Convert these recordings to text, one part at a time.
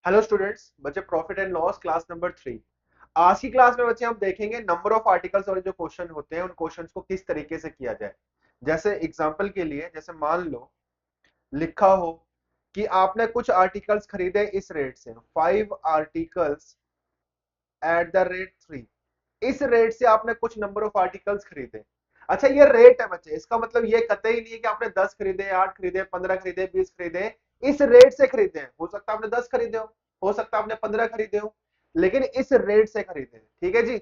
Hello students, बच्चे profit and loss class number 3। आज की क्लास में बच्चे हम देखेंगे नंबर ऑफ आर्टिकल्स वाले जो क्वेश्चन होते हैं उन क्वेश्चंस को किस तरीके से किया जाए। जैसे एग्जांपल के लिए, जैसे मान लो लिखा हो कि आपने कुछ आर्टिकल्स खरीदे इस रेट से, 5 आर्टिकल्स एट द रेट 3। इस रेट से आपने कुछ नंबर ऑफ आर्टिकल्स खरीदे। अच्छा, ये रेट है बच्चे, इसका मतलब ये कतई नहीं है कि आपने 10 खरीदे, 8 खरीदे, 15 खरीदे, 20 खरीदे। इस रेट से खरीदे हैं, हो सकता है आपने 10 खरीदे हो सकता है आपने 15 खरीदे हो, लेकिन इस रेट से खरीदे हैं। ठीक है जी।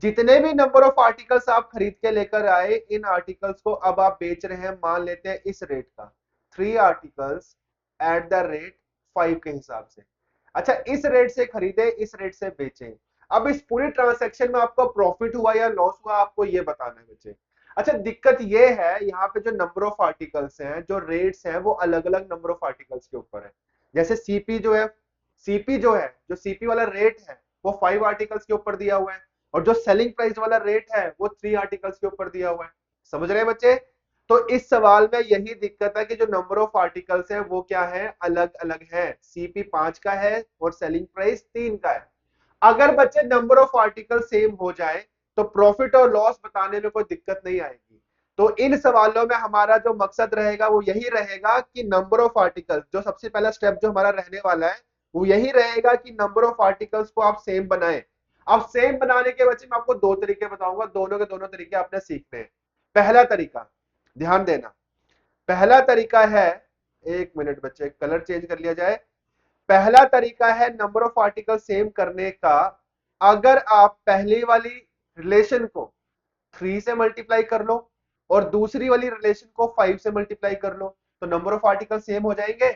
जितने भी नंबर ऑफ आर्टिकल्स आप खरीद के लेकर आए, इन आर्टिकल्स को अब आप बेच रहे हैं, मान लेते हैं इस रेट का, 3 आर्टिकल्स एट द रेट 5 के हिसाब से। अच्छा, इस रेट से खरीदे, इस रेट से बेचे। अब इस पूरी ट्रांजैक्शन में आपको प्रॉफिट हुआ या लॉस हुआ, आपको ये बताना है बच्चे। अच्छा, दिक्कत ये है यहाँ पे जो नंबर ऑफ आर्टिकल्स हैं, जो रेट्स हैं, वो अलग अलग नंबर ऑफ आर्टिकल्स के ऊपर है। जैसे सीपी जो है, जो सीपी वाला रेट है वो 5 आर्टिकल्स के ऊपर दिया हुआ है, और जो सेलिंग प्राइस वाला रेट है वो 3 आर्टिकल्स के ऊपर दिया हुआ है। समझ रहे हैं बच्चे? तो इस सवाल में यही दिक्कत है कि जो नंबर ऑफ आर्टिकल्स है वो क्या है, अलग अलग है। सीपी 5 का है और सेलिंग प्राइस 3 का है। अगर बच्चे नंबर ऑफ आर्टिकल सेम हो जाए तो प्रॉफिट और लॉस बताने में कोई दिक्कत नहीं आएगी। तो इन सवालों में हमारा जो मकसद रहेगा वो यही रहेगा कि नंबर ऑफ आर्टिकल्स, जो सबसे पहला स्टेप जो हमारा रहने वाला है वो यही रहेगा कि नंबर ऑफ आर्टिकल्स को आप सेम बनाएं। अब सेम बनाने के बच्चे मैं आपको दो तरीके बताऊंगा, दोनों के दोनों तरीके आपने सीखने हैं। पहला तरीका, ध्यान देना, पहला तरीका है, एक मिनट बच्चे कलर चेंज कर लिया जाए। पहला तरीका है नंबर ऑफ आर्टिकल सेम करने का। अगर आप पहली वाली रिलेशन को 3 से मल्टीप्लाई कर लो और दूसरी वाली रिलेशन को 5 से मल्टीप्लाई कर लो, तो नंबर ऑफ आर्टिकल सेम हो जाएंगे,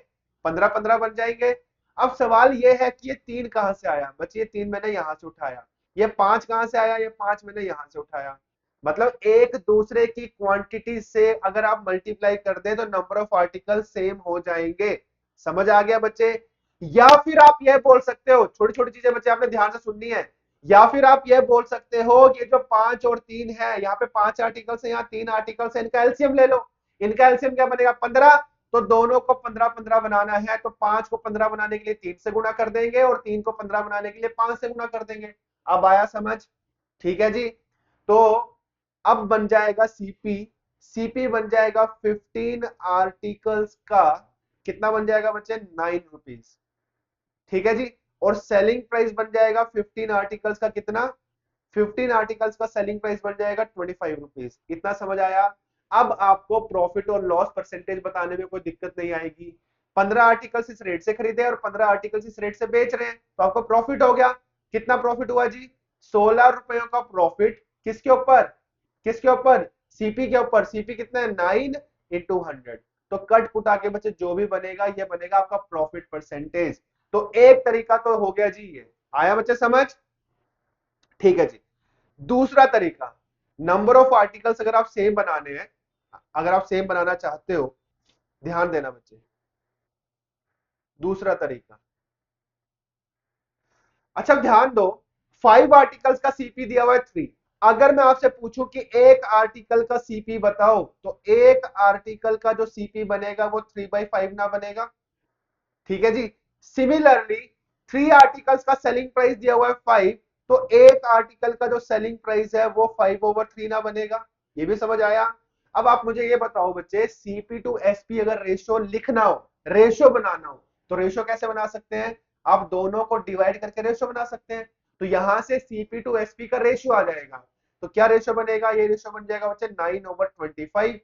15 15 बन जाएंगे। अब सवाल यह है कि ये 3 कहां से आया बच्चे, ये 3 मैंने यहां से उठाया। ये 5 कहां से आया, ये 5 मैंने यहां से उठाया। मतलब एक दूसरे की क्वांटिटी से अगर आप मल्टीप्लाई कर दें तो नंबर ऑफ आर्टिकल सेम हो जाएंगे। समझ आ गया बच्चे? या फिर आप यह बोल सकते हो, छोटी छोटी चीजें बच्चे आपने ध्यान से सुननी है। या फिर आप यह बोल सकते हो कि जो 5 और 3 है, यहाँ पे 5 आर्टिकल्स है, यहाँ 3 आर्टिकल्स है, इनका एलसीएम ले लो। इनका एलसीएम क्या बनेगा, 15। तो दोनों को 15 15 बनाना है, तो 5 को 15 बनाने के लिए 3 से गुणा कर देंगे और 3 को 15 बनाने के लिए 5 से गुणा कर देंगे। अब आया समझ? ठीक है जी। तो अब बन जाएगा सीपी, सीपी बन जाएगा 15 आर्टिकल्स का, कितना बन जाएगा बच्चे, 9 रुपीज। ठीक है जी। और सेलिंग प्राइस बन जाएगा 15 आर्टिकल्स का, कितना, 15 आर्टिकल्स का सेलिंग प्राइस बन जाएगा 25 रुपीज। इतना समझ आया? अब आपको प्रॉफिट और लॉस परसेंटेज बताने में कोई दिक्कत नहीं आएगी। 15 आर्टिकल्स इस रेट से खरीदे और 15 आर्टिकल्स इस रेट से बेच रहे हैं, तो आपको प्रॉफिट हो गया। कितना प्रॉफिट हुआ जी, 16 रुपयों का प्रॉफिट। किसके ऊपर, किसके ऊपर, सीपी के ऊपर। सीपी कितना है, 9 into 100। तो कट कुटा के बच्चे जो भी बनेगा ये बनेगा आपका प्रॉफिट परसेंटेज। तो एक तरीका तो हो गया जी, ये आया बच्चे समझ? ठीक है जी। दूसरा तरीका, नंबर ऑफ आर्टिकल्स अगर आप सेम बनाने हैं, अगर आप सेम बनाना चाहते हो, ध्यान देना बच्चे, दूसरा तरीका। अच्छा ध्यान दो, 5 आर्टिकल्स का सीपी दिया हुआ है 3। अगर मैं आपसे पूछूं कि एक आर्टिकल का सीपी बताओ, तो एक आर्टिकल का जो सीपी बनेगा वो 3/5 ना बनेगा? ठीक है जी। सिमिलरली 3 आर्टिकल्स का सेलिंग प्राइस दिया हुआ है 5, तो एक आर्टिकल का जो सेलिंग प्राइस है वो 5/3 ना बनेगा? ये भी समझ आया? अब आप मुझे ये बताओ बच्चे, सीपी टू एसपी अगर रेशियो लिखना हो, रेशियो बनाना हो, तो रेशियो कैसे बना सकते हैं? आप दोनों को डिवाइड करके रेशियो बना सकते हैं। तो यहां से सीपी टू एसपी का रेशियो आ जाएगा। तो क्या रेशियो बनेगा, ये रेशियो बन जाएगा बच्चे 9/25।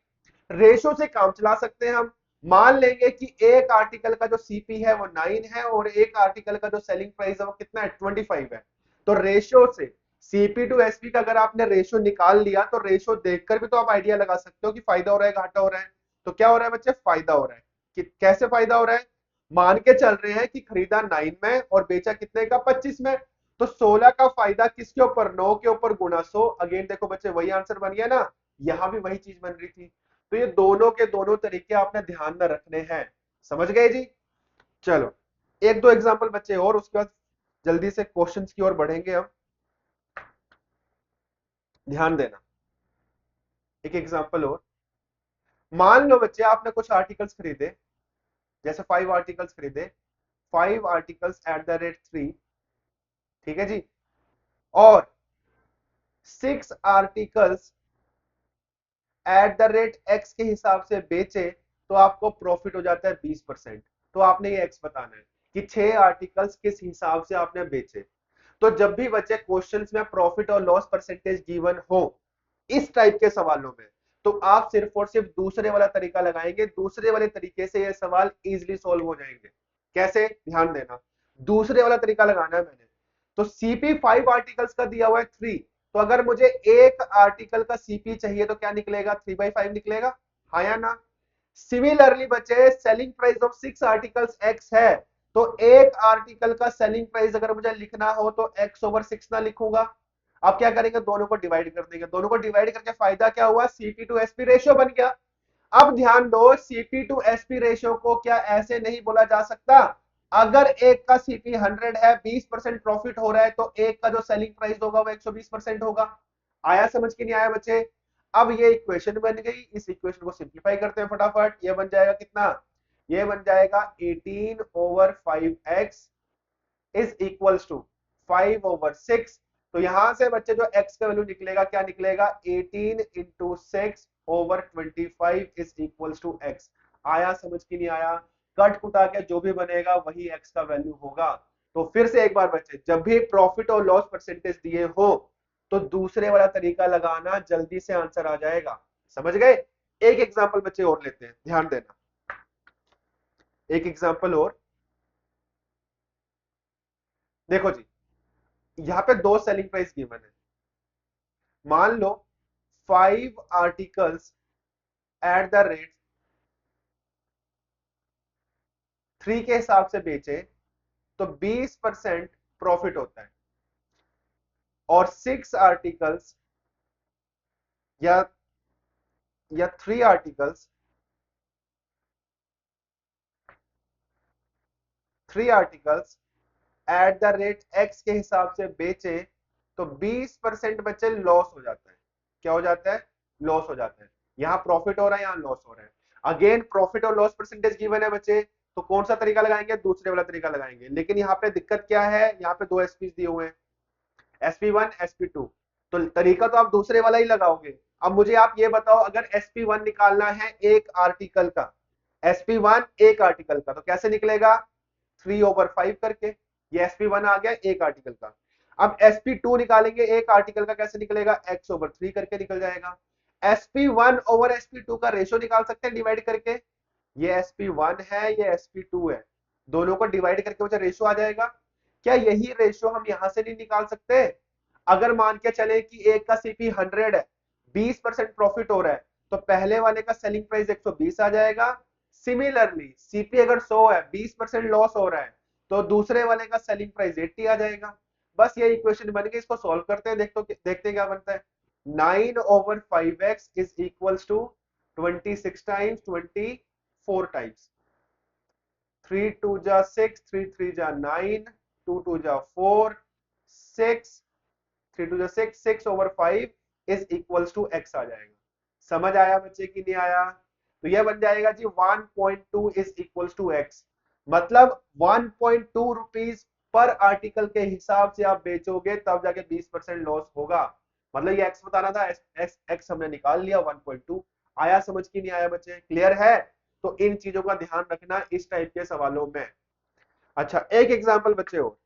रेशो से काम चला सकते हैं हम। मान लेंगे कि एक आर्टिकल का जो सीपी है वो 9 है और एक आर्टिकल का जो सेलिंग प्राइस है वो कितना है, 25 है। तो रेशियो से सीपी टू एसपी का अगर आपने रेशियो निकाल लिया तो रेशियो देखकर भी तो आप आइडिया लगा सकते हो कि फायदा हो रहा है घाटा हो रहा है। तो क्या हो रहा है बच्चे, फायदा हो रहा है। कि कैसे फायदा हो रहा है, मान के चल रहे हैं कि खरीदा 9 में और बेचा कितने का, 25 में। तो 16 का फायदा किसके ऊपर, 9 के ऊपर गुना 100। अगेन देखो बच्चे वही आंसर बन गया ना, यहां भी वही चीज बन रही थी। तो ये दोनों के दोनों तरीके आपने ध्यान में रखने हैं। समझ गए जी? चलो एक दो एग्जांपल बच्चे और, उसके बाद जल्दी से क्वेश्चंस की ओर बढ़ेंगे हम। ध्यान देना, एक एग्जांपल और। मान लो बच्चे आपने कुछ आर्टिकल्स खरीदे, जैसे 5 आर्टिकल्स खरीदे, 5 आर्टिकल्स एट द रेट 3, ठीक है जी, और 6 articles at the rate x के हिसाब से बेचे, तो आपको प्रॉफिट हो जाता है 20%। तो आपने ये एक्स बताना है कि 6 आर्टिकल्स किस हिसाब से आपने बेचे। तो जब भी बच्चे क्वेश्चंस में प्रॉफिट और लॉस परसेंटेज गिवन हो इस टाइप के सवालों में, तो आप सिर्फ और सिर्फ दूसरे वाला तरीका लगाएंगे। दूसरे वाले तरीके से ये सवाल इजीली सॉल्व हो जाएंगे। कैसे, ध्यान देना, दूसरे वाला तरीका लगाना है मैंने। तो सीपी 5 आर्टिकल्स का दिया हुआ है 3, तो अगर मुझे एक आर्टिकल का सीपी चाहिए तो क्या निकलेगा, 3/5 निकलेगा, हाँ या ना। सिमिलरली बच्चे selling price of 6 articles x है, तो एक आर्टिकल का सेलिंग प्राइस अगर मुझे लिखना हो तो x/6 ना लिखूंगा। अब क्या करेंगे, दोनों को डिवाइड कर देंगे। दोनों को डिवाइड करके फायदा क्या हुआ, सीपी टू एसपी रेशियो बन गया। अब ध्यान दो, सीपी टू एसपी रेशियो को क्या ऐसे नहीं बोला जा सकता, अगर एक का सीपी 100 है, 20% प्रॉफिट हो रहा है, तो एक का जो सेलिंग प्राइस होगा वो 120% होगा। आया समझ के नहीं आया बच्चे। अब ये इक्वेशन बन गई, इस इक्वेशन को सिंप्लीफाई करते हैं फटाफट। ये बन जाएगा कितना, ये बन जाएगा 18/5x इज इक्वल्स टू 5/6। तो यहां से बच्चे जो x का वैल्यू निकलेगा, क्या निकलेगा, 18 into 6/25 is equals to x। आया समझ की नहीं आया, कट कुटा के जो भी बनेगा वही x का वैल्यू होगा। तो फिर से एक बार बच्चे, जब भी प्रॉफिट और लॉस परसेंटेज दिए हो तो दूसरे वाला तरीका लगाना, जल्दी से आंसर आ जाएगा। समझ गए। एक एग्जांपल बच्चे और लेते हैं, ध्यान देना, एक एग्जांपल और। देखो जी, यहाँ पे दो सेलिंग प्राइस गिवन है। मान लो 5 आर्टिकल्स एट द रेट 3 के हिसाब से बेचे तो 20% प्रॉफिट होता है, और 6 आर्टिकल्स या 3 articles 3 articles at the rate x के हिसाब से बेचे तो 20% बच्चे लॉस हो जाता है। क्या हो जाता है, लॉस हो जाता है। यहाँ प्रॉफिट हो रहा है, यहाँ लॉस हो रहा है। अगेन प्रॉफिट और लॉस परसेंटेज गिवन है बच्चे, तो कौन सा तरीका लगाएंगे, दूसरे वाला तरीका लगाएंगे। लेकिन यहाँ पे दिक्कत क्या है, यहाँ पे दो एसपी दिए हुए हैं, SP1 SP2, तो तरीका तो आप दूसरे वाला ही लगाओगे। अब मुझे आप ये बताओ, अगर SP1 निकालना है एक आर्टिकल का, SP1 एक आर्टिकल का, तो कैसे निकलेगा, 3/5 करके। ये SP1 आ गया एक आर्टिकल का। अब SP2 निकालेंगे एक आर्टिकल का, कैसे निकलेगा, x/3 करके निकल जाएगा। SP1/SP2 का रेशियो निकाल सकते हैं डिवाइड करके। ये SP1 है, ये SP2 है, दोनों को डिवाइड करके मुझे रेशियो आ जाएगा। क्या यही रेशियो हम यहां से नहीं निकाल सकते, अगर मान के चले कि एक का सीपी 100 है, 20% प्रॉफिट हो रहा है, तो पहले वाले का सेलिंग प्राइस 120 आ जाएगा। सिमिलरली सीपी अगर 100 है, 20% लॉस हो रहा है, तो दूसरे वाले का सेलिंग प्राइस 80 आ जाएगा। बस ये इक्वेशन बन गई, इसको सॉल्व करते हैं, देखते हैं क्या बनता है। 9/5x is equals to 26 times 24 times, 3 2 जा 6, 3 3 जा 9, 2 2 जा 4, 6, 3 2 जा 6, 6/5 इज इक्वल्स टू x आ जाएगा। समझ आया बच्चे की नहीं आया। तो यह बन जाएगा जी 1.2 इज इक्वल्स टू x, मतलब 1.2 रुपीज पर आर्टिकल के हिसाब से आप बेचोगे तब जाके 20% लॉस होगा। मतलब ये x बताना था, x हमने निकाल लिया 1.2। आया समझ की नहीं आया बच्चे, क्लियर है। तो इन चीजों का ध्यान रखना इस टाइप के सवालों में। अच्छा, एक एग्जांपल बच्चे और,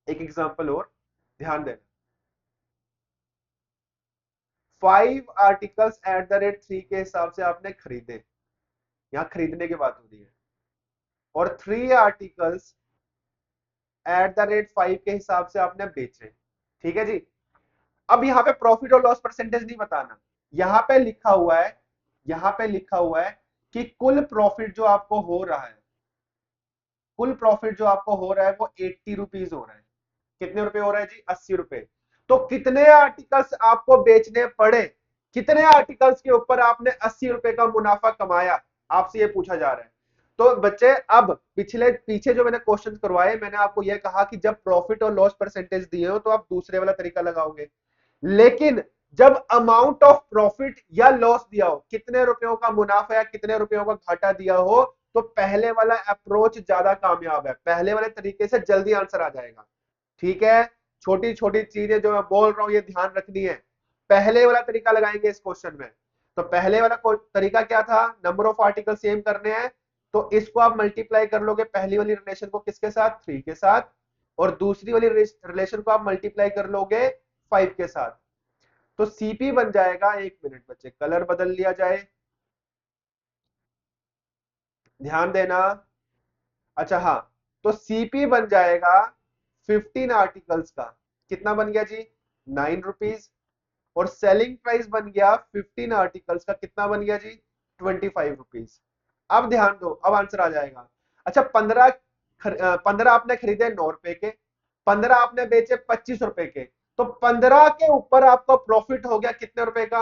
एक एग्जांपल और ध्यान देना। 5 आर्टिकल्स एट द रेट 3 के हिसाब से आपने खरीदे, यहां खरीदने की बात हो रही है, और 3 आर्टिकल्स एट द रेट 5 के हिसाब से आपने बेचे, ठीक है जी। अब यहाँ पे प्रॉफिट और लॉस परसेंटेज नहीं बताना, यहाँ पे लिखा हुआ है, यहाँ पे लिखा हुआ है कि कुल प्रॉफिट जो आपको हो रहा है, कुल प्रॉफिट जो आपको हो रहा है वो 80 रुपीज हो रहा है। कितने रुपए हो रहा है जी, 80 रुपए। तो कितने आर्टिकल्स आपको बेचने पड़े, कितने आर्टिकल्स के ऊपर आपने 80 रुपए का मुनाफा कमाया, आपसे ये पूछा जा रहा है। तो बच्चे अब पिछले पीछे जो मैंने क्वेश्चन करवाए, मैंने आपको यह कहा कि जब प्रॉफिट और लॉस परसेंटेज दिए हो तो आप दूसरे वाला तरीका लगाओगे। लेकिन जब अमाउंट ऑफ प्रॉफिट या लॉस दिया हो, कितने रुपयों का मुनाफा या कितने रुपयों का घाटा दिया हो, तो पहले वाला अप्रोच ज्यादा कामयाब है, पहले वाले तरीके से जल्दी आंसर आ जाएगा। ठीक है, छोटी छोटी चीजें जो मैं बोल रहा हूं ये ध्यान रखनी है। पहले वाला तरीका लगाएंगे इस क्वेश्चन में। तो पहले वाला तरीका क्या था, नंबर ऑफ आर्टिकल सेम करने हैं, तो इसको आप मल्टीप्लाई कर लोगे पहली वाली रिलेशन को किसके साथ, 3 के साथ, और दूसरी वाली रिलेशन को आप मल्टीप्लाई कर लोगे 5 के साथ। तो सीपी बन जाएगा, एक मिनट बच्चे कलर बदल लिया जाए, ध्यान देना। अच्छा हाँ, तो सीपी बन जाएगा 15 आर्टिकल्स का, कितना बन गया जी, 9 रुपीज। और सेलिंग प्राइस बन गया 15 आर्टिकल्स का, कितना बन गया जी, 25 रुपीज। अब ध्यान दो, अब आंसर आ जाएगा। अच्छा 15 आपने खरीदे 9 रुपए के, 15 आपने बेचे 25 रुपए के, तो 15 के ऊपर आपको प्रॉफिट हो गया कितने रुपए का,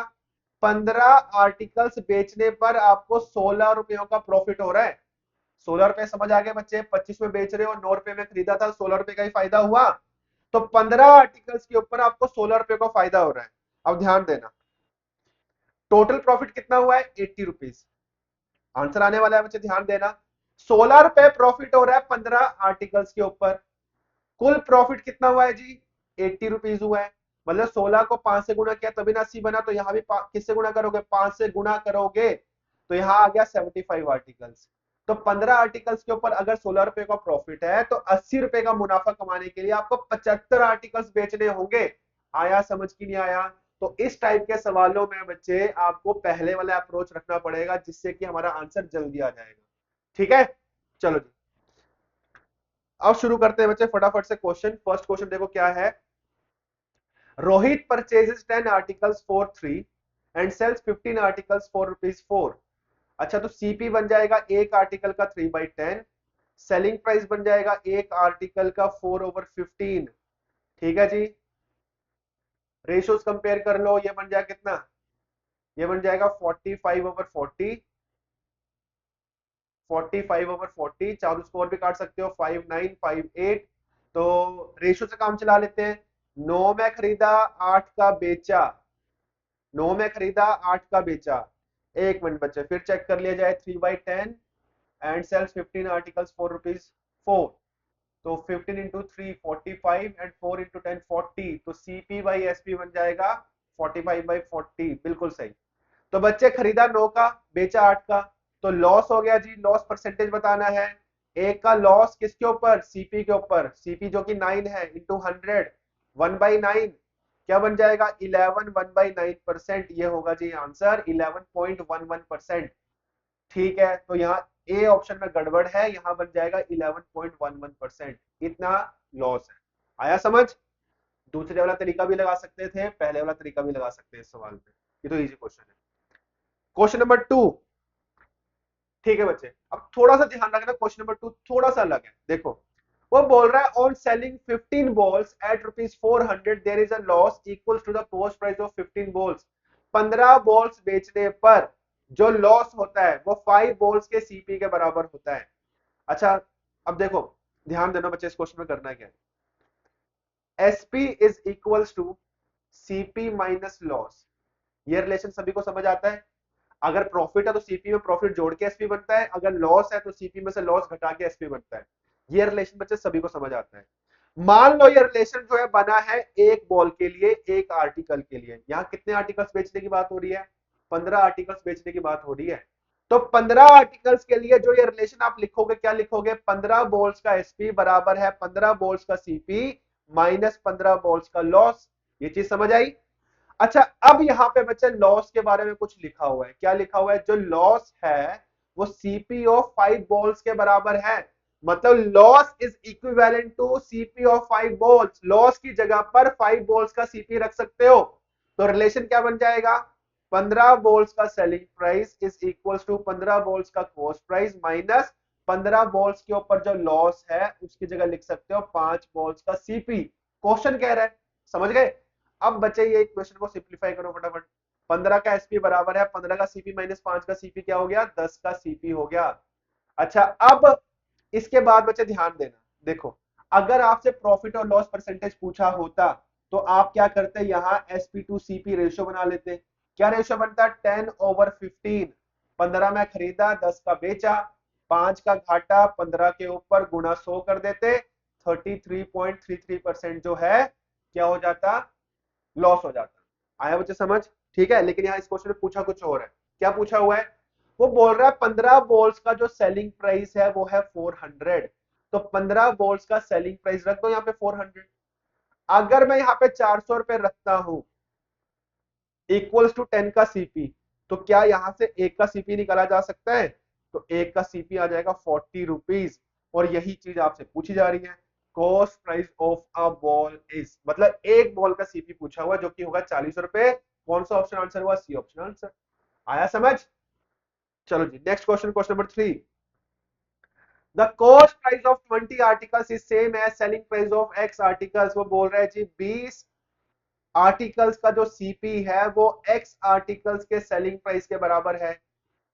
15 आर्टिकल्स बेचने पर आपको 16 रुपयों का प्रॉफिट हो रहा है। 16 रुपए समझ आ गए बच्चे, 25 में बेच रहे हो, 9 रुपए में खरीदा था, 16 रुपए का ही फायदा हुआ। तो 15 आर्टिकल्स के ऊपर आपको 16 रुपए का फायदा हो रहा है। अब ध्यान देना, टोटल प्रॉफिट कितना हुआ है, 80 रुपीज। आंसर आने वाला है बच्चे, ध्यान देना। 16 रुपए प्रॉफिट हो रहा है 15 आर्टिकल्स के ऊपर। कुल प्रॉफिट कितना हुआ है जी, 80 रुपीज हुआ है। मतलब 16 को 5 से गुणा किया तभी ना 80 बना, तो यहां भी किससे गुणा करोगे, 5 से गुणा करोगे, तो यहां आ गया 75 आर्टिकल्स। तो 15 आर्टिकल्स के ऊपर अगर 16 रुपए का प्रॉफिट है, तो 80 रुपए का मुनाफा कमाने के लिए आपको 75 आर्टिकल्स बेचने होंगे। आया समझ की नहीं आया। तो इस टाइप के सवालों में बच्चे आपको पहले वाला अप्रोच रखना पड़ेगा, जिससे कि हमारा आंसर जल्दी आ जाएगा। ठीक है, चलो जी अब शुरू करते हैं बच्चे फटाफट से क्वेश्चन। फर्स्ट क्वेश्चन देखो क्या है, Rohit purchases 10 articles for 3 and sells 15 articles for rupees 4। अच्छा तो सीपी बन जाएगा एक आर्टिकल का 3/10, सेलिंग प्राइस बन जाएगा एक आर्टिकल का 4/15। ठीक है जी, रेशियोज कंपेयर कर लो, ये बन जाएगा कितना, ये बन जाएगा 45/40, 45/40, चार स्कोर भी काट सकते हो, 5958। तो रेशियो से काम चला लेते हैं। 9 में खरीदा 8 का बेचा, 9 में खरीदा 8 का बेचा। एक मिनट बच्चे फिर चेक कर लिया जाए, 3/10 and sells 15 articles for rupees 4। तो 15 इंटू 3 45 एंड 4 इंटू 10 40, तो सीपी बाई एसपी बन जाएगा 45/40, बिल्कुल सही। तो बच्चे खरीदा 9 का, बेचा 8 का, तो लॉस हो गया जी, लॉस परसेंटेज बताना है। एक का लॉस किसके ऊपर, सीपी के ऊपर, सीपी जो कि 9 है, इंटू 100, 1/9, क्या बन जाएगा 11, 1/9%, ये होगा जी आंसर 11.11%। ठीक है, तो यहाँ ए ऑप्शन में गड़बड़ है, यहाँ बन जाएगा 11.11%, इतना लॉस है। आया समझ। दूसरे वाला तरीका भी लगा सकते थे, पहले वाला तरीका भी लगा सकते हैं इस सवाल में, ये तो इजी क्वेश्चन है। Question number 2। ठीक है बच्चे, अब थोड़ा सा ध्यान रखना, क्वेश्चन नंबर 2 थोड़ा सा अलग है। देखो वो बोल रहा है on selling 15 balls at rupees 400 there is a loss equal to the cost price of 15 balls. 15 balls बेचने पर जो लॉस होता है वो 5 बॉल्स के सीपी के बराबर होता है। अच्छा अब देखो, ध्यान देना बच्चे, इस क्वेश्चन में करना क्या है, SP is equals to CP minus loss. ये रिलेशन सभी को समझ आता है। अगर प्रॉफिट है तो सीपी में प्रॉफिट जोड़ के एसपी बनता है, अगर लॉस है तो सीपी में से लॉस घटा के एसपी बनता है। ये रिलेशन बच्चे सभी को समझ आता है। मान लो ये रिलेशन जो है बना है एक बॉल के लिए, एक आर्टिकल के लिए। यहाँ कितने आर्टिकल्स बेचने की बात हो रही है, 15 आर्टिकल्स बेचने की बात हो रही है। तो 15 आर्टिकल्स के लिए जो ये रिलेशन आप लिखोगे, क्या लिखोगे, 15 बॉल्स का एसपी बराबर है 15 बॉल्स का सीपी माइनस 15 बॉल्स का लॉस। ये चीज समझ आई। अच्छा अब यहाँ पे बच्चे लॉस के बारे में कुछ लिखा हुआ है, क्या लिखा हुआ है, जो लॉस है वो सीपी ऑफ 5 बॉल्स के बराबर है। मतलब loss is equivalent to CP of 5 balls. Loss की जगह पर 5 बॉल्स का सीपी रख सकते हो। तो रिलेशन क्या बन जाएगा, 15 बॉल्स का selling price is equal to 15 balls का कॉस्ट प्राइस माइनस 15 बॉल्स के ऊपर जो लॉस है उसकी जगह लिख सकते हो 5 बॉल्स का सीपी। क्वेश्चन कह रहा है, समझ गए। अब बच्चे ये क्वेश्चन को सिंप्लीफाई करो फटाफट। 15 का एसपी बराबर है 15 का सीपी माइनस 5 का सीपी, क्या हो गया 10 का सीपी हो गया। अच्छा अब इसके बाद बच्चे ध्यान देना, देखो अगर आपसे प्रॉफिट और लॉस परसेंटेज पूछा होता तो आप क्या करते, यहां एसपी टू सीपी रेशियो बना लेते। क्या रेशियो बनता, 10/15। 15 में खरीदा 10 का बेचा, 5 का घाटा 15 के ऊपर गुणा 100 कर देते, 33.33% जो है क्या हो जाता, लॉस हो जाता। आया बच्चे समझ? ठीक है, लेकिन यहाँ इस क्वेश्चन में पूछा कुछ और है। क्या पूछा हुआ है? वो बोल रहा है 15 बॉल्स का जो सेलिंग प्राइस है वो है 400। तो 15 बॉल्स का सेलिंग प्राइस रख दो यहाँ पे 400। अगर मैं यहाँ पे 400 रुपए रखता हूं इक्वल्स टू 10 का सीपी, तो क्या यहां से एक का सीपी निकाला जा सकता है? तो एक का सीपी आ जाएगा 40 रुपीज। और यही चीज आपसे पूछी जा रही है, cost price of a ball is, मतलब एक बॉल का सीपी पूछा हुआ जो कि होगा 40 रुपए। कौन सा ऑप्शन आंसर हुआ? C option answer. आया समझ? चलो जी next question, question number 3। The cost price of 20 articles is same as selling price of x articles. वो बोल रहा है जी 20 आर्टिकल्स का जो सीपी है वो एक्स आर्टिकल्स के सेलिंग प्राइस के बराबर है।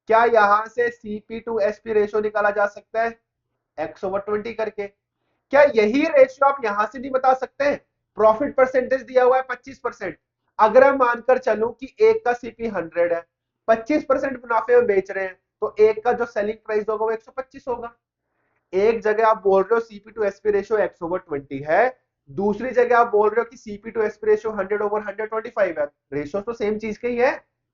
क्या यहां से सीपी टू एसपी रेशियो निकाला जा सकता है? एक्स ओवर 20 करके। क्या यही रेशियो आप यहां से नहीं बता सकते हैं? प्रॉफिट परसेंटेज दिया हुआ है 25%। अगर हम मानकर चलूं कि एक का सीपी 100 है, 25% मुनाफे में बेच रहे हैं, तो एक का जो सेलिंग प्राइस होगा वो 125 होगा। एक जगह आप बोल रहे हो CP to SP ratio X over 20 है, दूसरी जगह आप बोल रहे हो कि CP to SP ratio 100 over 125 है। रेशियो तो सेम चीज के ही है,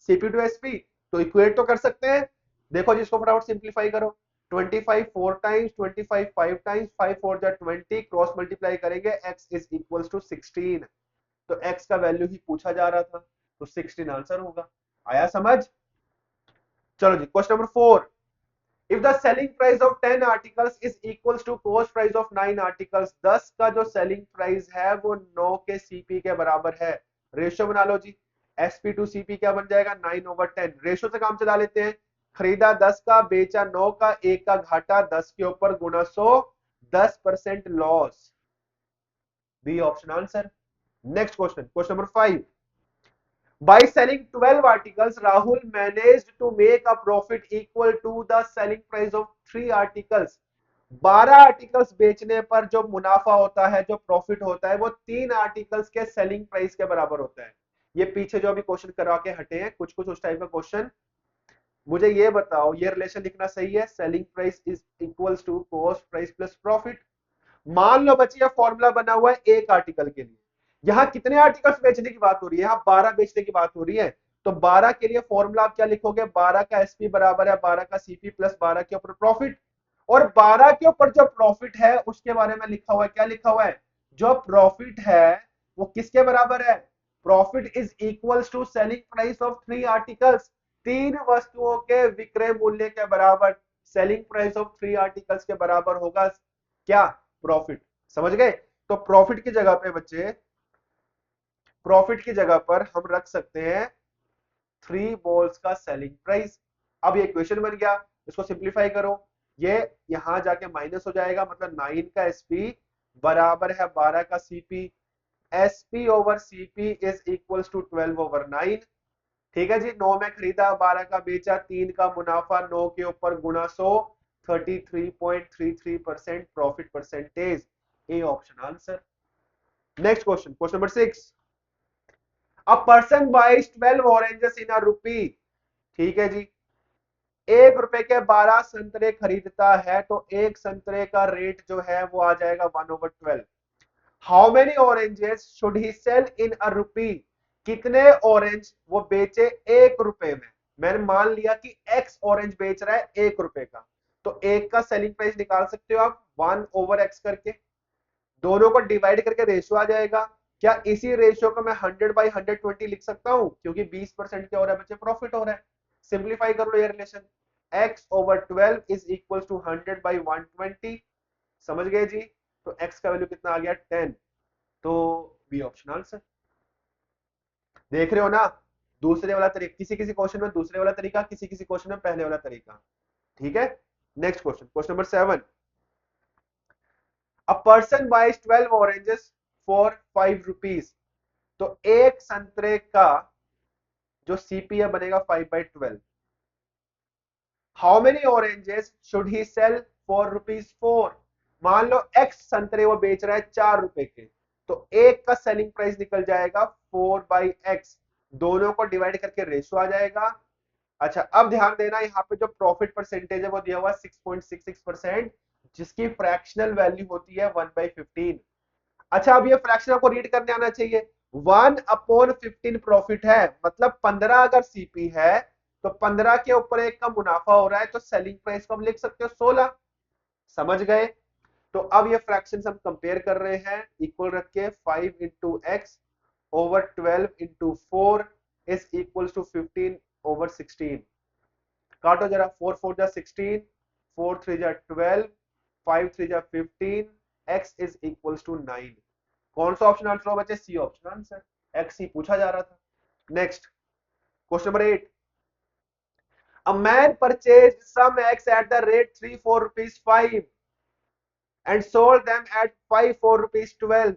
सीपी टू एसपी, तो इक्वेट तो कर सकते हैं। देखो जिसको फटाफट सिंप्लीफाई करो, 25 4 टाइम्स, 25 5 टाइम्स, 5 4 जा 20, क्रॉस मल्टीप्लाई करेंगे x इज इक्वल्स टू 16। तो x का वैल्यू ही पूछा जा रहा था, तो 16 आंसर होगा। आया समझ? चलो जी question number 4। If the selling price of 10 articles is equals to cost price of 9 articles, 10 का जो selling price है वो 9 के CP के बराबर है। रेशियो बना लो जी, SP टू CP क्या बन जाएगा? 9 ओवर 10। रेशियो से काम चला लेते हैं, खरीदा 10 का, बेचा 9 का, एक का घाटा 10 के ऊपर गुणा 100, 10% loss. B option answer. Next question, question number 5। By selling 12 articles, Rahul managed to make a profit equal to the selling price of 3 articles. 12 articles बेचने पर जो मुनाफा होता है, जो प्रॉफिट होता है, वो 3 आर्टिकल्स के सेलिंग प्राइस के बराबर होता है। ये पीछे जो अभी क्वेश्चन करा के हटे हैं कुछ कुछ उस टाइप का क्वेश्चन। मुझे ये बताओ ये रिलेशन लिखना सही है? Selling price is equals to cost price plus profit. मान लो बच्चे फॉर्मूला बना हुआ है एक आर्टिकल के लिए, यहां कितने आर्टिकल्स बेचने की बात हो रही है? यहां 12 बेचने की बात हो रही है। तो 12 के लिए फॉर्मूला आप क्या लिखोगे? 12 का एसपी बराबर है 12 का सीपी प्लस 12 के ऊपर प्रॉफिट। और 12 के ऊपर जो प्रॉफिट है उसके बारे में लिखा हुआ है, क्या लिखा हुआ है? जो प्रॉफिट है वो किसके बराबर है? Profit is equals to selling price of 3 articles. 3 वस्तुओं के विक्रय मूल्य के बराबर सेलिंग प्राइस ऑफ 3 आर्टिकल्स के बराबर होगा क्या? प्रॉफिट। समझ गए? तो प्रॉफिट की जगह पे बच्चे, प्रॉफिट की जगह पर हम रख सकते हैं 3 बॉल्स का सेलिंग प्राइस। अब ये इक्वेशन बन गया, इसको सिंप्लीफाई करो, ये यहां जाके माइनस हो जाएगा, मतलब 9 का एसपी बराबर है 12 का CP. SP over CP is equals to 12 over 9। ठीक है जी, 9 में खरीदा 12 का बेचा, 3 का मुनाफा 9 के ऊपर गुणा 100, 33.33% profit percentage. A option answer. Next question, question number 6। A person buys 12 oranges in a rupee. ठीक है जी, 1 रुपए के 12 संतरे खरीदता है, तो एक संतरे का रेट जो है वो आ जाएगा 1/12। How many oranges should he sell in a rupee. कितने ऑरेंज वो बेचे 1 रुपए में। मैंने मान लिया कि एक्स ऑरेंज बेच रहा है 1 रुपए का, तो एक का सेलिंग प्राइस निकाल सकते हो आप 1/x करके, दोनों को डिवाइड करके रेशियो आ जाएगा। क्या इसी रेशियो को मैं 100/120 लिख सकता हूं? क्योंकि 20% क्या हो रहा है बच्चे? प्रॉफिट हो रहा है। सिंप्लीफाई कर लो ये relation, x over 12 is equal to 100/120। समझ गए जी? तो x का वैल्यू कितना आ गया? 10। तो बी ऑप्शन आंसर। देख रहे हो ना, दूसरे वाला तरीका, किसी किसी क्वेश्चन में दूसरे वाला तरीका, किसी किसी क्वेश्चन में पहले वाला तरीका। ठीक है, next question, question number 7। A person buys 12 oranges for 5 rupees. तो एक संतरे का जो सीपीए बनेगा 5/12। How many oranges should he sell for ₹4। मान लो एक्स संतरे वो बेच रहा है 4 रुपए के, तो एक का सेलिंग प्राइस निकल जाएगा 4/x। दोनों को डिवाइड करके रेशियो आ जाएगा, अच्छा अब ध्यान देना, यहाँ पे जो प्रॉफिट परसेंटेज है वो दिया हुआ 6.66%, जिसकी फ्रैक्शनल वैल्यू होती है 1/15। अच्छा अब ये फ्रैक्शन आपको रीड करने आना चाहिए। 1/15 प्रॉफिट है, मतलब 15 अगर सीपी है तो 15 के ऊपर एक का मुनाफा हो रहा है, तो सेलिंग प्राइस को हम लिख सकते हो 16। समझ गए? तो अब ये फ्रैक्शन हम कंपेयर कर रहे हैं, इक्वल रख के 5 into x/12 into 4 is equal to 15/16। काटो जरा, 4 4 जा 16, 4 3 जा 12, 5 3 जा 15, x इज इक्वल टू 9। कौन सा ऑप्शन आंसर होगा बच्चे? सी ऑप्शन आंसर, एक्स ही पूछा जा रहा था। Next, question number 8। A man purchased some eggs at the rate 3 4 rupees 5 and sold them at 5 4 rupees 12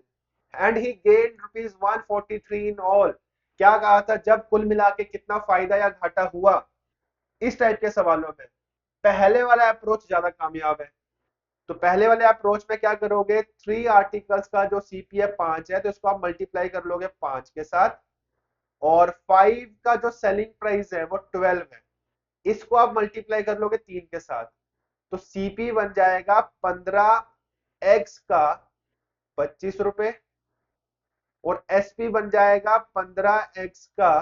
and he gained rupees 143 in all। क्या कहा था? जब कुल मिला के कितना फायदा या घाटा हुआ, इस टाइप के सवालों में पहले वाला अप्रोच ज्यादा कामयाब है। तो पहले वाले अप्रोच में क्या करोगे, 3 आर्टिकल्स का जो सीपीए 5 है तो इसको आप मल्टीप्लाई कर लोगे 5 के साथ, और 5 का जो सेलिंग प्राइस है वो 12 है, इसको आप मल्टीप्लाई कर लोगे 3 के साथ, तो सीपी बन जाएगा 15 एक्स का 25 रुपए, और एसपी बन जाएगा 15 एक्स का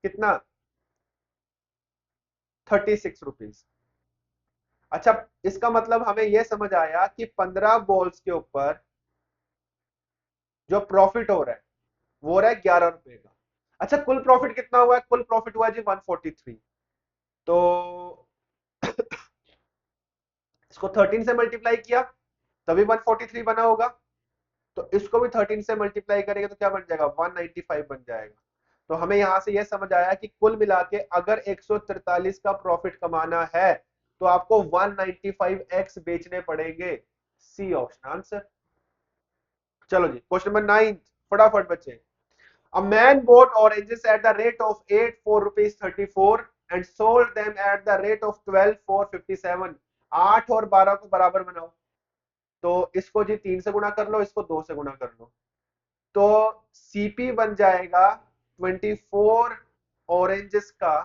कितना, 36 रुपीज। अच्छा इसका मतलब हमें यह समझ आया कि 15 बॉल्स के ऊपर जो प्रॉफिट हो रहा है वो हो रहा है 11 रुपए का। अच्छा कुल प्रॉफिट कितना हुआ है? कुल प्रॉफिट हुआ है जी 143। तो इसको 13 से मल्टीप्लाई किया तभी 143 बना होगा, तो इसको भी 13 से मल्टीप्लाई करेंगे तो क्या बन जाएगा, 195 बन जाएगा। तो हमें यहां से यह समझ आया कि कुल मिला के अगर 143 का प्रॉफिट कमाना है तो आपको 195 एक्स बेचने पड़ेंगे। C option answer. चलो जी क्वेश्चन नंबर 9, फटाफट बच्चे। A man bought oranges at the rate of 8 4 rupees 34 and sold them at the rate of 12 457। 8 और 12 को बराबर बनाओ, तो इसको जी 3 से गुणा कर लो, इसको 2 से गुणा कर लो, तो सीपी बन जाएगा 24 ऑरेंजेस का,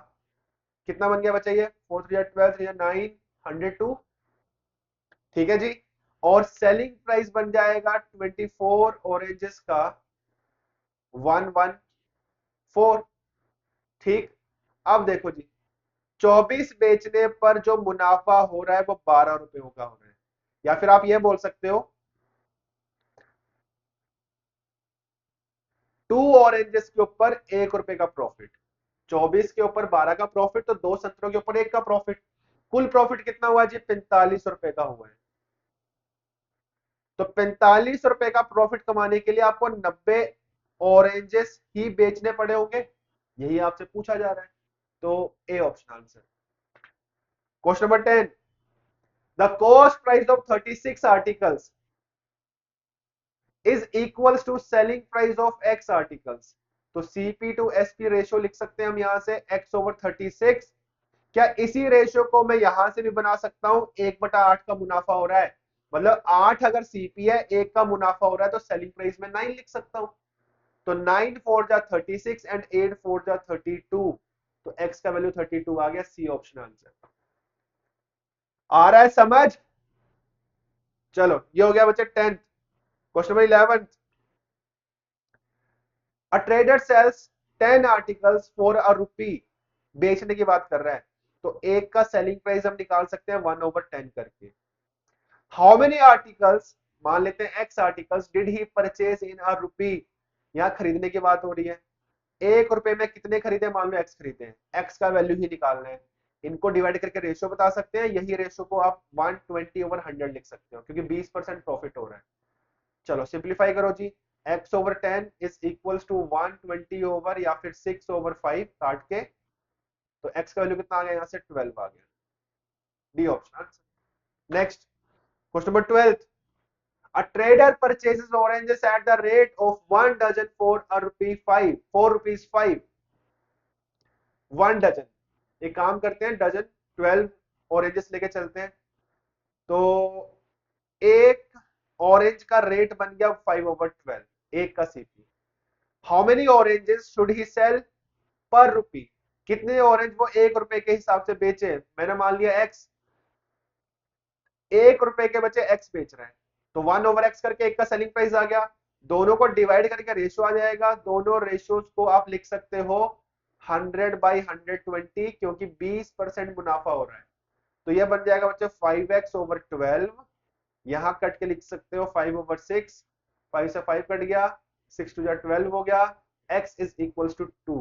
कितना बन गया बच्चा ये, 4 3 12 3 9 102। ठीक है जी, और सेलिंग प्राइस बन जाएगा 24 ऑरेंजेस का 114। ठीक, अब देखो जी, 24 बेचने पर जो मुनाफा हो रहा है वो 12 रुपयों का हो रहा है, या फिर आप ये बोल सकते हो 2 ऑरेंजेस के ऊपर 1 रुपए का प्रॉफिट, 24 के ऊपर 12 का प्रॉफिट, तो 2 संतरों के ऊपर 1 का प्रॉफिट। कुल प्रॉफिट कितना हुआ जी, 45 रुपए का हुआ है। तो 45 रुपए का प्रॉफिट कमाने के लिए आपको 90 ऑरेंजेस ही बेचने पड़े होंगे, यही आपसे पूछा जा रहा है, तो A option answer. Question number 10। The cost price of 36 articles is equals to selling price of x articles. तो सीपी टू एसपी रेशियो लिख सकते हैं हम यहां से, x/36। क्या इसी रेशियो को मैं यहां से भी बना सकता हूं, 1/8 का मुनाफा हो रहा है, मतलब 8 अगर सीपी है, 1 का मुनाफा हो रहा है, तो सेलिंग प्राइस में 9 लिख सकता हूं। तो 9 4 जा 36 एंड 8 4 जा 32, तो x का वैल्यू 32 आ गया। सी ऑप्शन आंसर। आ रहा है समझ? चलो ये हो गया बच्चे 10th। Question number 11। A trader sells 10 articles for a rupee, बेचने की बात कर रहा है, तो एक का सेलिंग प्राइस हम निकाल सकते हैं 1/10 करके। हाउ मेनी आर्टिकल्स, मान लेते हैं x articles, did he purchase in a rupee, यहां खरीदने की बात हो रही है। 1 रुपए में कितने खरीदे, मान लो एक्स खरीदे हैं, एक्स का वैल्यू ही निकालना है, इनको डिवाइड करके रेशियो बता सकते हैं, यही रेशियो को आप 120/100 लिख सकते हो क्योंकि 20% प्रॉफिट हो रहा है। चलो सिंप्लीफाई करो जी, x/10 is equals to 120 over या फिर 6/5 काट के, तो x का वैल्यू कितना आ गया, यहां से 12 आ गया। D option answer. Next, question number 12। A trader purchases oranges at the rate of 1 dozen for a rupee 5 4 rupees 5। 1 dozen, एक काम करते हैं, डजन 12 ऑरेंजेस लेके चलते हैं, तो एक ऑरेंज का रेट बन गया 5/12, एक का CP. How many oranges should he sell पर रुपी, कितने ऑरेंज वो 1 रुपए के हिसाब से बेचे, मैंने मान लिया एक्स, 1 रुपए के बचे एक्स बेच रहे हैं, तो 1/x करके एक का सेलिंग प्राइस आ गया, दोनों को डिवाइड करके रेशियो आ जाएगा, दोनों रेशियोज को आप लिख सकते हो 100/120, क्योंकि 20% मुनाफा हो रहा है, तो यह बन जाएगा बच्चे 5x/12, यहां कट के लिख सकते हो 5/6, 5 से 5 कट गया, 6 टू 12 हो गया, x is equals to 2,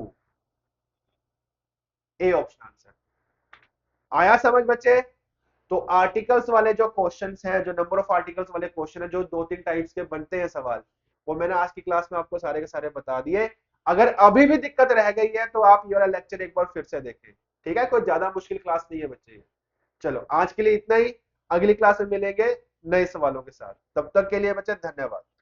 A option answer. आया समझ बच्चे? तो आर्टिकल्स वाले जो क्वेश्चंस हैं, जो नंबर ऑफ आर्टिकल्स वाले क्वेश्चन है, जो 2-3 टाइप्स के बनते हैं सवाल, वो मैंने आज की क्लास में आपको सारे के सारे बता दिए। अगर अभी भी दिक्कत रह गई है तो आप ये वाला लेक्चर एक बार फिर से देखें, ठीक है? कोई ज्यादा मुश्किल क्लास नहीं है बच्चे। चलो आज के लिए इतना ही, अगली क्लास में मिलेंगे नए सवालों के साथ, तब तक के लिए बच्चे धन्यवाद।